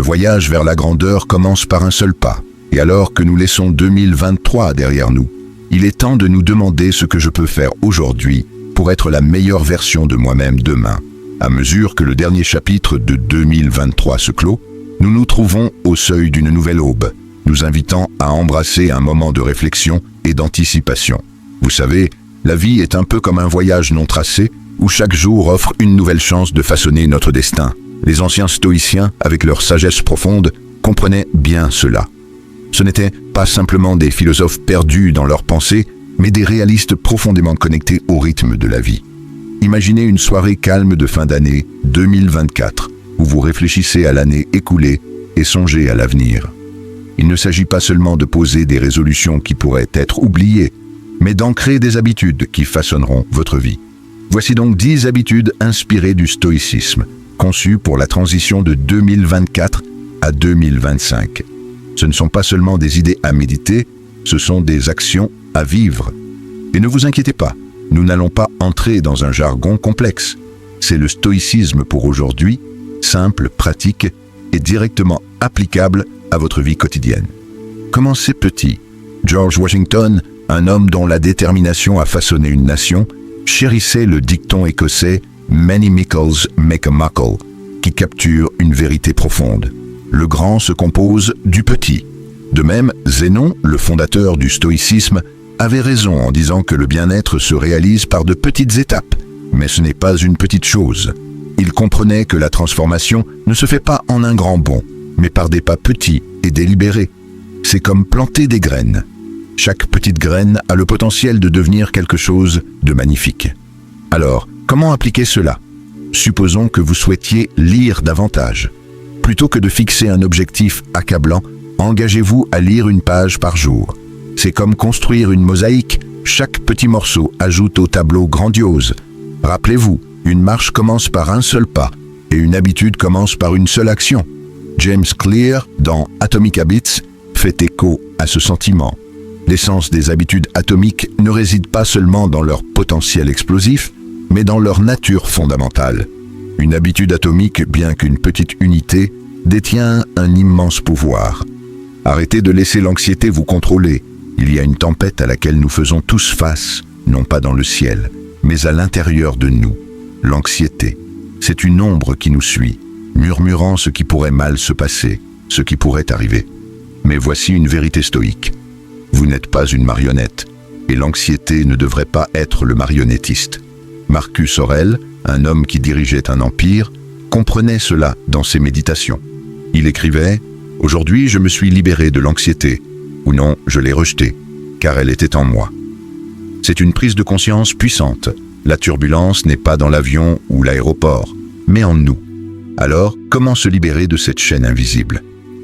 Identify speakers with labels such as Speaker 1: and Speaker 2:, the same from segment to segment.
Speaker 1: voyage vers la grandeur commence par un seul pas. Et alors que nous laissons 2023 derrière nous, il est temps de nous demander ce que je peux faire aujourd'hui pour être la meilleure version de moi-même demain. À mesure que le dernier chapitre de 2023 se clôt, nous nous trouvons au seuil d'une nouvelle aube, nous invitant à embrasser un moment de réflexion et d'anticipation. Vous savez, la vie est un peu comme un voyage non tracé, où chaque jour offre une nouvelle chance de façonner notre destin. Les anciens stoïciens, avec leur sagesse profonde, comprenaient bien cela. Ce n'étaient pas simplement des philosophes perdus dans leurs pensées, mais des réalistes profondément connectés au rythme de la vie. Imaginez une soirée calme de fin d'année 2024, où vous réfléchissez à l'année écoulée et songez à l'avenir. Il ne s'agit pas seulement de poser des résolutions qui pourraient être oubliées, mais d'ancrer des habitudes qui façonneront votre vie. Voici donc 10 habitudes inspirées du stoïcisme, conçues pour la transition de 2024 à 2025. Ce ne sont pas seulement des idées à méditer, ce sont des actions à vivre. Et ne vous inquiétez pas, nous n'allons pas entrer dans un jargon complexe. C'est le stoïcisme pour aujourd'hui, simple, pratique et directement applicable à votre vie quotidienne. Commencez petit. George Washington, un homme dont la détermination a façonné une nation, chérissait le dicton écossais « Many mickles make a muckle » qui capture une vérité profonde. Le grand se compose du petit. De même, Zénon, le fondateur du stoïcisme, avait raison en disant que le bien-être se réalise par de petites étapes. Mais ce n'est pas une petite chose. Il comprenait que la transformation ne se fait pas en un grand bond, mais par des pas petits et délibérés. C'est comme planter des graines. Chaque petite graine a le potentiel de devenir quelque chose de magnifique. Alors, comment appliquer cela? Supposons que vous souhaitiez lire davantage. Plutôt que de fixer un objectif accablant, engagez-vous à lire une page par jour. C'est comme construire une mosaïque, chaque petit morceau ajoute au tableau grandiose. Rappelez-vous, une marche commence par un seul pas, et une habitude commence par une seule action. James Clear, dans Atomic Habits, fait écho à ce sentiment. L'essence des habitudes atomiques ne réside pas seulement dans leur potentiel explosif, mais dans leur nature fondamentale. Une habitude atomique, bien qu'une petite unité, détient un immense pouvoir. Arrêtez de laisser l'anxiété vous contrôler. Il y a une tempête à laquelle nous faisons tous face, non pas dans le ciel, mais à l'intérieur de nous. L'anxiété, c'est une ombre qui nous suit, murmurant ce qui pourrait mal se passer, ce qui pourrait arriver. Mais voici une vérité stoïque. Vous n'êtes pas une marionnette, et l'anxiété ne devrait pas être le marionnettiste. Marcus Aurèle, un homme qui dirigeait un empire, comprenait cela dans ses méditations. Il écrivait « Aujourd'hui, je me suis libéré de l'anxiété » ou non, je l'ai rejetée, car elle était en moi. C'est une prise de conscience puissante. La turbulence n'est pas dans l'avion ou l'aéroport, mais en nous. Alors, comment se libérer de cette chaîne invisible?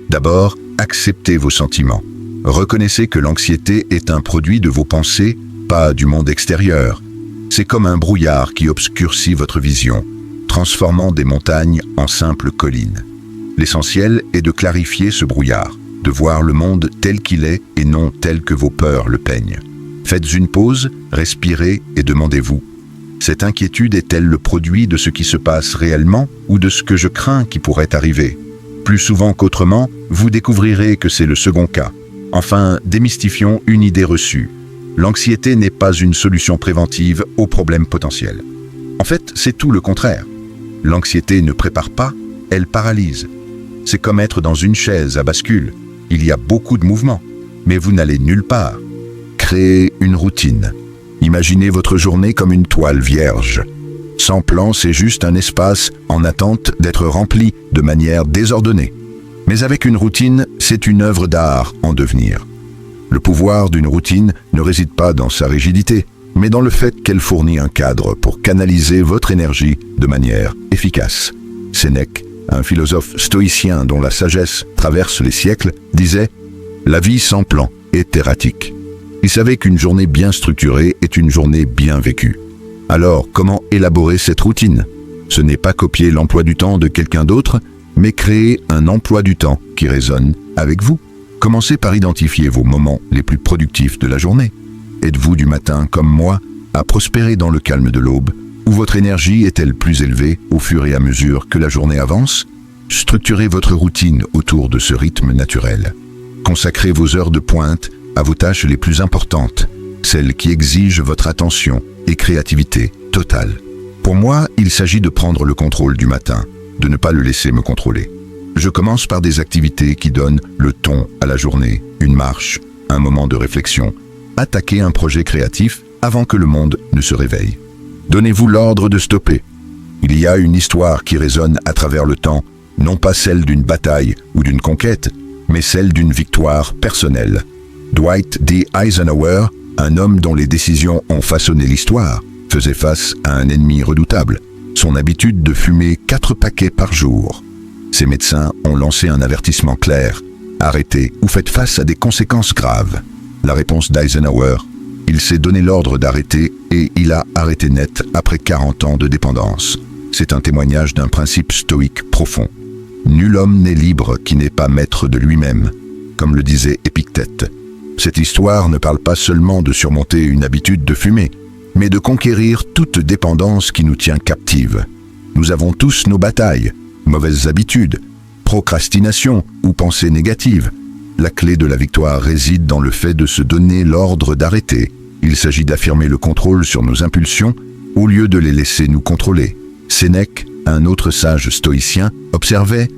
Speaker 1: D'abord, acceptez vos sentiments. Reconnaissez que l'anxiété est un produit de vos pensées, pas du monde extérieur. C'est comme un brouillard qui obscurcit votre vision, transformant des montagnes en simples collines. L'essentiel est de clarifier ce brouillard, de voir le monde tel qu'il est et non tel que vos peurs le peignent. Faites une pause, respirez et demandez-vous, cette inquiétude est-elle le produit de ce qui se passe réellement ou de ce que je crains qui pourrait arriver? Plus souvent qu'autrement, vous découvrirez que c'est le second cas. Enfin, démystifions une idée reçue. L'anxiété n'est pas une solution préventive aux problèmes potentiels. En fait, c'est tout le contraire. L'anxiété ne prépare pas, elle paralyse. C'est comme être dans une chaise à bascule. Il y a beaucoup de mouvements, mais vous n'allez nulle part. Créez une routine. Imaginez votre journée comme une toile vierge. Sans plan, c'est juste un espace en attente d'être rempli de manière désordonnée. Mais avec une routine, c'est une œuvre d'art en devenir. Le pouvoir d'une routine ne réside pas dans sa rigidité, mais dans le fait qu'elle fournit un cadre pour canaliser votre énergie de manière efficace. Sénèque, un philosophe stoïcien dont la sagesse traverse les siècles, disait « La vie sans plan est erratique ». Il savait qu'une journée bien structurée est une journée bien vécue. Alors, comment élaborer cette routine? Ce n'est pas copier l'emploi du temps de quelqu'un d'autre, mais créer un emploi du temps qui résonne avec vous. Commencez par identifier vos moments les plus productifs de la journée. Êtes-vous du matin, comme moi, à prospérer dans le calme de l'aube, ou votre énergie est-elle plus élevée au fur et à mesure que la journée avance? Structurez votre routine autour de ce rythme naturel. Consacrez vos heures de pointe à vos tâches les plus importantes, celles qui exigent votre attention et créativité totale. Pour moi, il s'agit de prendre le contrôle du matin, de ne pas le laisser me contrôler. Je commence par des activités qui donnent le ton à la journée, une marche, un moment de réflexion. Attaquez un projet créatif avant que le monde ne se réveille. Donnez-vous l'ordre de stopper. Il y a une histoire qui résonne à travers le temps, non pas celle d'une bataille ou d'une conquête, mais celle d'une victoire personnelle. Dwight D. Eisenhower, un homme dont les décisions ont façonné l'histoire, faisait face à un ennemi redoutable, son habitude de fumer 4 paquets par jour. Ses médecins ont lancé un avertissement clair: arrêtez ou faites face à des conséquences graves. La réponse d'Eisenhower: il s'est donné l'ordre d'arrêter et il a arrêté net après 40 ans de dépendance. C'est un témoignage d'un principe stoïque profond. Nul homme n'est libre qui n'est pas maître de lui-même, comme le disait Épictète. Cette histoire ne parle pas seulement de surmonter une habitude de fumer, mais de conquérir toute dépendance qui nous tient captive. Nous avons tous nos batailles, mauvaises habitudes, procrastination ou pensées négatives. La clé de la victoire réside dans le fait de se donner l'ordre d'arrêter. Il s'agit d'affirmer le contrôle sur nos impulsions au lieu de les laisser nous contrôler. Sénèque, un autre sage stoïcien, observait: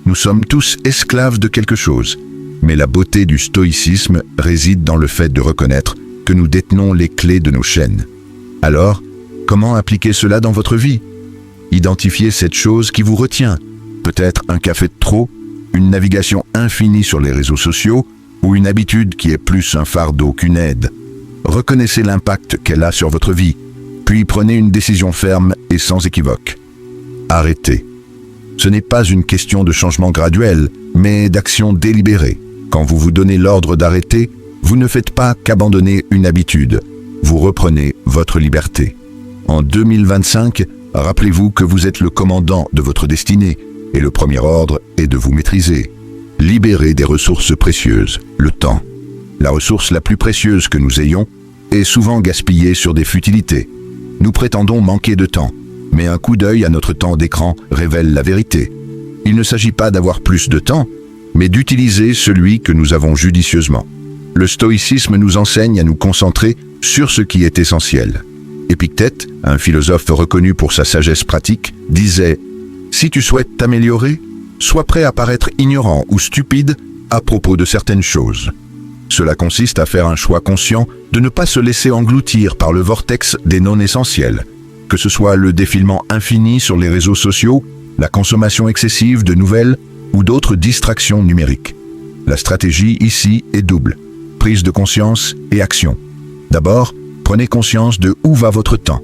Speaker 1: nous sommes tous esclaves de quelque chose. Mais la beauté du stoïcisme réside dans le fait de reconnaître que nous détenons les clés de nos chaînes. Alors, comment appliquer cela dans votre vie? Identifiez cette chose qui vous retient. Peut-être un café de trop, une navigation infinie sur les réseaux sociaux ou une habitude qui est plus un fardeau qu'une aide. Reconnaissez l'impact qu'elle a sur votre vie, puis prenez une décision ferme et sans équivoque. Arrêtez. Ce n'est pas une question de changement graduel, mais d'action délibérée. Quand vous vous donnez l'ordre d'arrêter, vous ne faites pas qu'abandonner une habitude, vous reprenez votre liberté. En 2025, rappelez-vous que vous êtes le commandant de votre destinée, et le premier ordre est de vous maîtriser. Libérez des ressources précieuses, le temps. La ressource la plus précieuse que nous ayons est souvent gaspillée sur des futilités. Nous prétendons manquer de temps, mais un coup d'œil à notre temps d'écran révèle la vérité. Il ne s'agit pas d'avoir plus de temps, mais d'utiliser celui que nous avons judicieusement. Le stoïcisme nous enseigne à nous concentrer sur ce qui est essentiel. Épictète, un philosophe reconnu pour sa sagesse pratique, disait: si tu souhaites t'améliorer, sois prêt à paraître ignorant ou stupide à propos de certaines choses. Cela consiste à faire un choix conscient de ne pas se laisser engloutir par le vortex des non-essentiels, que ce soit le défilement infini sur les réseaux sociaux, la consommation excessive de nouvelles ou d'autres distractions numériques. La stratégie ici est double: prise de conscience et action. D'abord, prenez conscience de où va votre temps.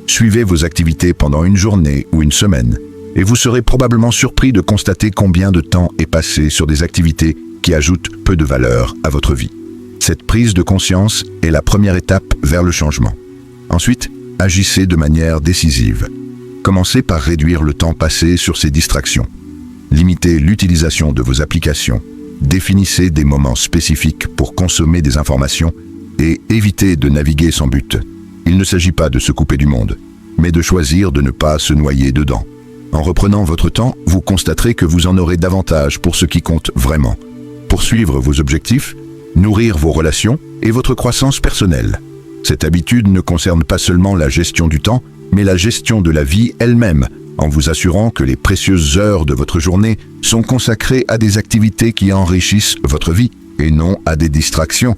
Speaker 1: Suivez vos activités pendant une journée ou une semaine, et vous serez probablement surpris de constater combien de temps est passé sur des activités qui ajoutent peu de valeur à votre vie. Cette prise de conscience est la première étape vers le changement. Ensuite, agissez de manière décisive. Commencez par réduire le temps passé sur ces distractions. Limitez l'utilisation de vos applications. Définissez des moments spécifiques pour consommer des informations et évitez de naviguer sans but. Il ne s'agit pas de se couper du monde, mais de choisir de ne pas se noyer dedans. En reprenant votre temps, vous constaterez que vous en aurez davantage pour ce qui compte vraiment. Poursuivre vos objectifs, nourrir vos relations et votre croissance personnelle. Cette habitude ne concerne pas seulement la gestion du temps, mais la gestion de la vie elle-même, en vous assurant que les précieuses heures de votre journée sont consacrées à des activités qui enrichissent votre vie et non à des distractions.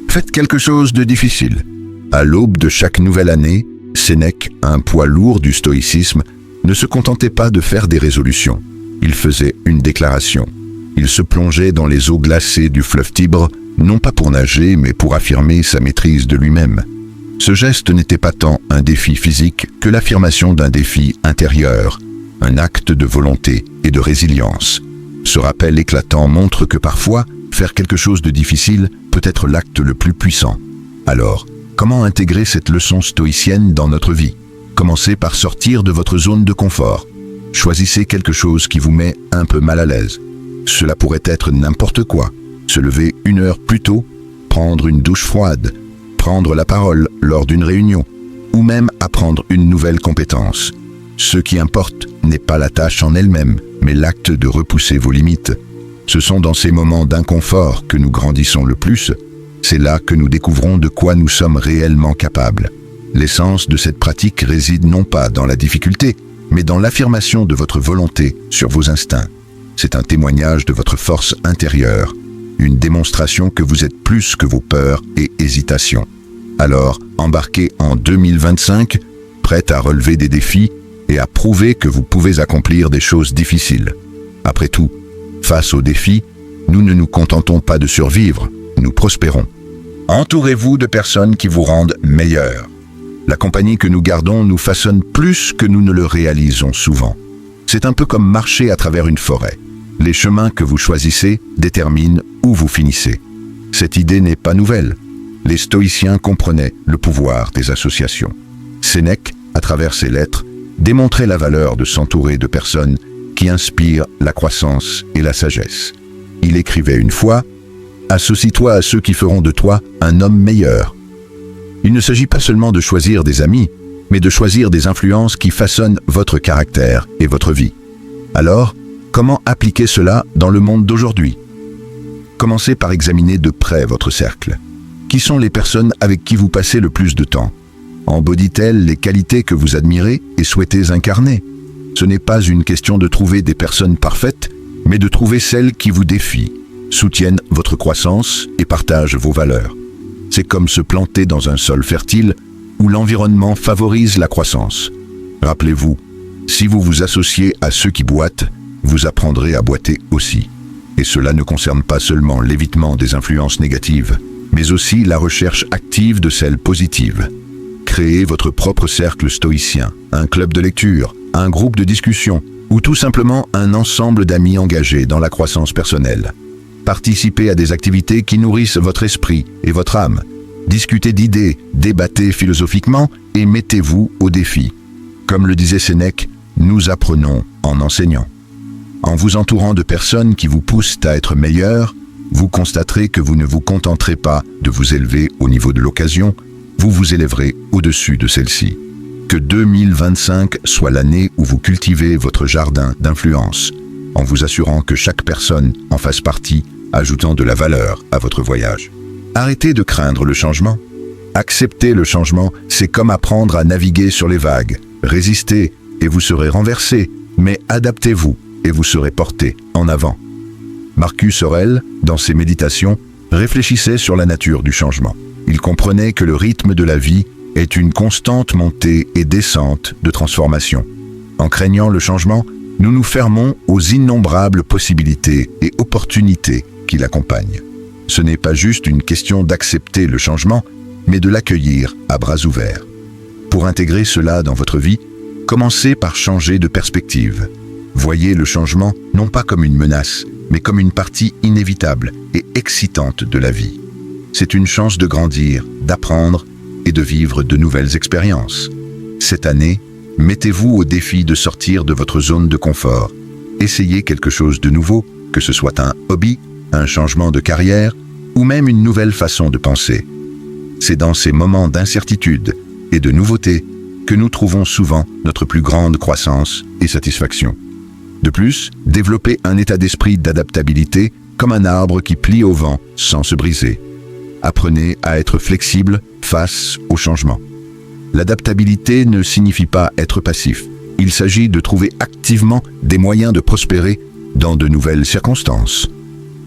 Speaker 1: Faites quelque chose de difficile. À l'aube de chaque nouvelle année, Sénèque, un poids lourd du stoïcisme, ne se contentait pas de faire des résolutions. Il faisait une déclaration. Il se plongeait dans les eaux glacées du fleuve Tibre, non pas pour nager, mais pour affirmer sa maîtrise de lui-même. Ce geste n'était pas tant un défi physique que l'affirmation d'un défi intérieur, un acte de volonté et de résilience. Ce rappel éclatant montre que parfois, faire quelque chose de difficile peut être l'acte le plus puissant. Alors, comment intégrer cette leçon stoïcienne dans notre vie? Commencez par sortir de votre zone de confort. Choisissez quelque chose qui vous met un peu mal à l'aise. Cela pourrait être n'importe quoi. Se lever 1 heure plus tôt, prendre une douche froide, prendre la parole lors d'une réunion, ou même apprendre une nouvelle compétence. Ce qui importe n'est pas la tâche en elle-même, mais l'acte de repousser vos limites. Ce sont dans ces moments d'inconfort que nous grandissons le plus. C'est là que nous découvrons de quoi nous sommes réellement capables. L'essence de cette pratique réside non pas dans la difficulté, mais dans l'affirmation de votre volonté sur vos instincts. C'est un témoignage de votre force intérieure, une démonstration que vous êtes plus que vos peurs et hésitations. Alors, embarquez en 2025, prête à relever des défis et à prouver que vous pouvez accomplir des choses difficiles. Après tout, face aux défis, nous ne nous contentons pas de survivre, nous prospérons. Entourez-vous de personnes qui vous rendent meilleurs. La compagnie que nous gardons nous façonne plus que nous ne le réalisons souvent. C'est un peu comme marcher à travers une forêt. Les chemins que vous choisissez déterminent où vous finissez. Cette idée n'est pas nouvelle. Les stoïciens comprenaient le pouvoir des associations. Sénèque, à travers ses lettres, démontrait la valeur de s'entourer de personnes qui inspirent la croissance et la sagesse. Il écrivait une fois « Associe-toi à ceux qui feront de toi un homme meilleur ». Il ne s'agit pas seulement de choisir des amis, mais de choisir des influences qui façonnent votre caractère et votre vie. Alors, comment appliquer cela dans le monde d'aujourd'hui? Commencez par examiner de près votre cercle. Qui sont les personnes avec qui vous passez le plus de temps? Embodient-elles les qualités que vous admirez et souhaitez incarner? Ce n'est pas une question de trouver des personnes parfaites, mais de trouver celles qui vous défient, soutiennent votre croissance et partagent vos valeurs. C'est comme se planter dans un sol fertile où l'environnement favorise la croissance. Rappelez-vous, si vous vous associez à ceux qui boitent, vous apprendrez à boiter aussi. Et cela ne concerne pas seulement l'évitement des influences négatives, mais aussi la recherche active de celles positives. Créez votre propre cercle stoïcien, un club de lecture, un groupe de discussion, ou tout simplement un ensemble d'amis engagés dans la croissance personnelle. Participez à des activités qui nourrissent votre esprit et votre âme. Discutez d'idées, débattez philosophiquement et mettez-vous au défi. Comme le disait Sénèque, nous apprenons en enseignant. En vous entourant de personnes qui vous poussent à être meilleurs, vous constaterez que vous ne vous contenterez pas de vous élever au niveau de l'occasion, vous vous élèverez au-dessus de celle-ci. Que 2025 soit l'année où vous cultivez votre jardin d'influence, en vous assurant que chaque personne en fasse partie, ajoutant de la valeur à votre voyage. Arrêtez de craindre le changement. Accepter le changement, c'est comme apprendre à naviguer sur les vagues. Résistez et vous serez renversé, mais adaptez-vous et vous serez porté en avant. Marcus Aurèle, dans ses méditations, réfléchissait sur la nature du changement. Il comprenait que le rythme de la vie est une constante montée et descente de transformation. En craignant le changement, nous nous fermons aux innombrables possibilités et opportunités qui l'accompagnent. Ce n'est pas juste une question d'accepter le changement, mais de l'accueillir à bras ouverts. Pour intégrer cela dans votre vie, commencez par changer de perspective. Voyez le changement non pas comme une menace, mais comme une partie inévitable et excitante de la vie. C'est une chance de grandir, d'apprendre et de vivre de nouvelles expériences. Cette année, mettez-vous au défi de sortir de votre zone de confort. Essayez quelque chose de nouveau, que ce soit un hobby, un changement de carrière ou même une nouvelle façon de penser. C'est dans ces moments d'incertitude et de nouveauté que nous trouvons souvent notre plus grande croissance et satisfaction. De plus, développez un état d'esprit d'adaptabilité comme un arbre qui plie au vent sans se briser. Apprenez à être flexible face au changement. L'adaptabilité ne signifie pas être passif. Il s'agit de trouver activement des moyens de prospérer dans de nouvelles circonstances.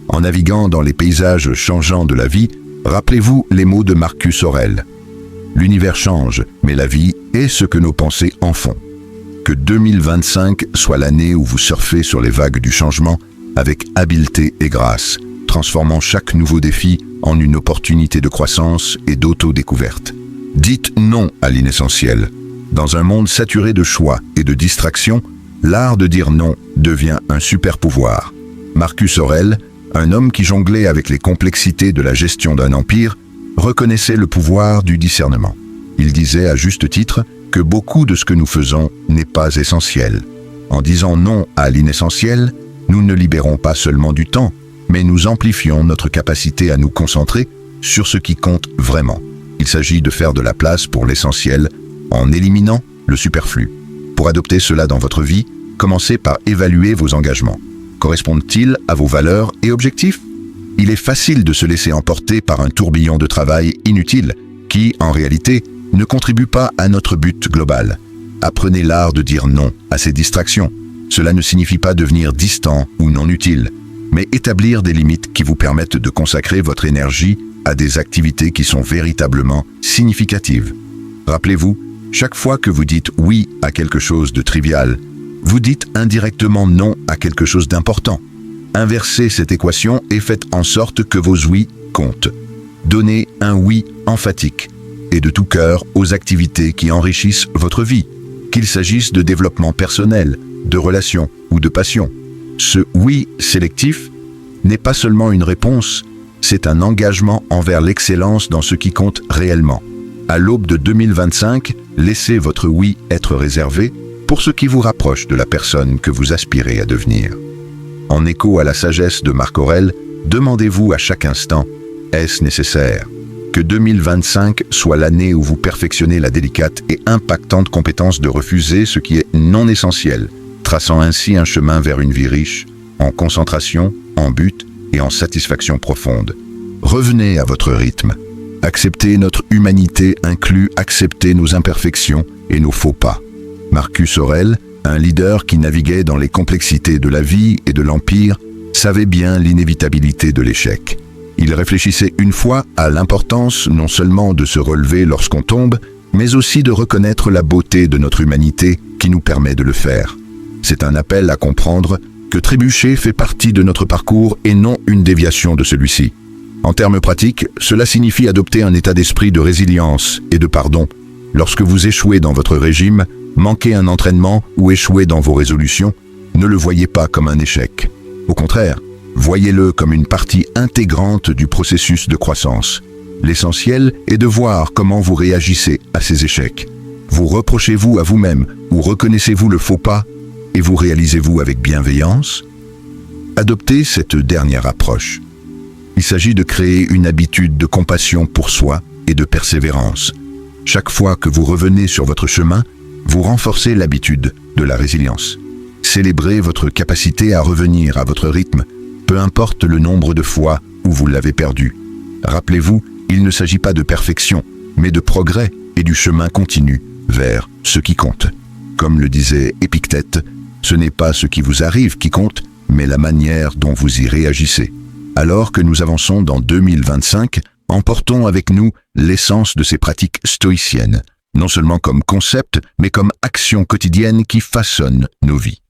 Speaker 1: En naviguant dans les paysages changeants de la vie, rappelez-vous les mots de Marcus Aurèle. L'univers change, mais la vie est ce que nos pensées en font. Que 2025 soit l'année où vous surfez sur les vagues du changement avec habileté et grâce, transformant chaque nouveau défi en une opportunité de croissance et d'auto-découverte. Dites non à l'inessentiel. Dans un monde saturé de choix et de distractions, l'art de dire non devient un super pouvoir. Marcus Aurèle, un homme qui jonglait avec les complexités de la gestion d'un empire, reconnaissait le pouvoir du discernement. Il disait à juste titre que beaucoup de ce que nous faisons n'est pas essentiel. En disant non à l'inessentiel, nous ne libérons pas seulement du temps, mais nous amplifions notre capacité à nous concentrer sur ce qui compte vraiment. Il s'agit de faire de la place pour l'essentiel en éliminant le superflu. Pour adopter cela dans votre vie, commencez par évaluer vos engagements. Correspondent-ils à vos valeurs et objectifs? Il est facile de se laisser emporter par un tourbillon de travail inutile qui, en réalité, ne contribue pas à notre but global. Apprenez l'art de dire non à ces distractions. Cela ne signifie pas devenir distant ou non utile, mais établir des limites qui vous permettent de consacrer votre énergie à des activités qui sont véritablement significatives. Rappelez-vous, chaque fois que vous dites oui à quelque chose de trivial, vous dites indirectement non à quelque chose d'important. Inversez cette équation et faites en sorte que vos oui comptent. Donnez un oui emphatique et de tout cœur aux activités qui enrichissent votre vie, qu'il s'agisse de développement personnel, de relations ou de passion. Ce oui sélectif n'est pas seulement une réponse, c'est un engagement envers l'excellence dans ce qui compte réellement. À l'aube de 2025, laissez votre oui être réservé pour ce qui vous rapproche de la personne que vous aspirez à devenir. En écho à la sagesse de Marc Aurèle, demandez-vous à chaque instant, est-ce nécessaire? Que 2025 soit l'année où vous perfectionnez la délicate et impactante compétence de refuser ce qui est non essentiel, traçant ainsi un chemin vers une vie riche, en concentration, en but et en satisfaction profonde. Revenez à votre rythme. Accepter notre humanité inclut accepter nos imperfections et nos faux pas. Marcus Aurèle, un leader qui naviguait dans les complexités de la vie et de l'empire, savait bien l'inévitabilité de l'échec. Il réfléchissait une fois à l'importance non seulement de se relever lorsqu'on tombe, mais aussi de reconnaître la beauté de notre humanité qui nous permet de le faire. C'est un appel à comprendre que trébucher fait partie de notre parcours et non une déviation de celui-ci. En termes pratiques, cela signifie adopter un état d'esprit de résilience et de pardon. Lorsque vous échouez dans votre régime, manquez un entraînement ou échouez dans vos résolutions, ne le voyez pas comme un échec. Au contraire, voyez-le comme une partie intégrante du processus de croissance. L'essentiel est de voir comment vous réagissez à ces échecs. Vous reprochez-vous à vous-même ou reconnaissez-vous le faux pas et vous réalisez-vous avec bienveillance? Adoptez cette dernière approche. Il s'agit de créer une habitude de compassion pour soi et de persévérance. Chaque fois que vous revenez sur votre chemin, vous renforcez l'habitude de la résilience. Célébrez votre capacité à revenir à votre rythme, peu importe le nombre de fois où vous l'avez perdu. Rappelez-vous, il ne s'agit pas de perfection, mais de progrès et du chemin continu vers ce qui compte. Comme le disait Épictète, ce n'est pas ce qui vous arrive qui compte, mais la manière dont vous y réagissez. Alors que nous avançons dans 2025, emportons avec nous l'essence de ces pratiques stoïciennes, non seulement comme concept, mais comme action quotidienne qui façonne nos vies.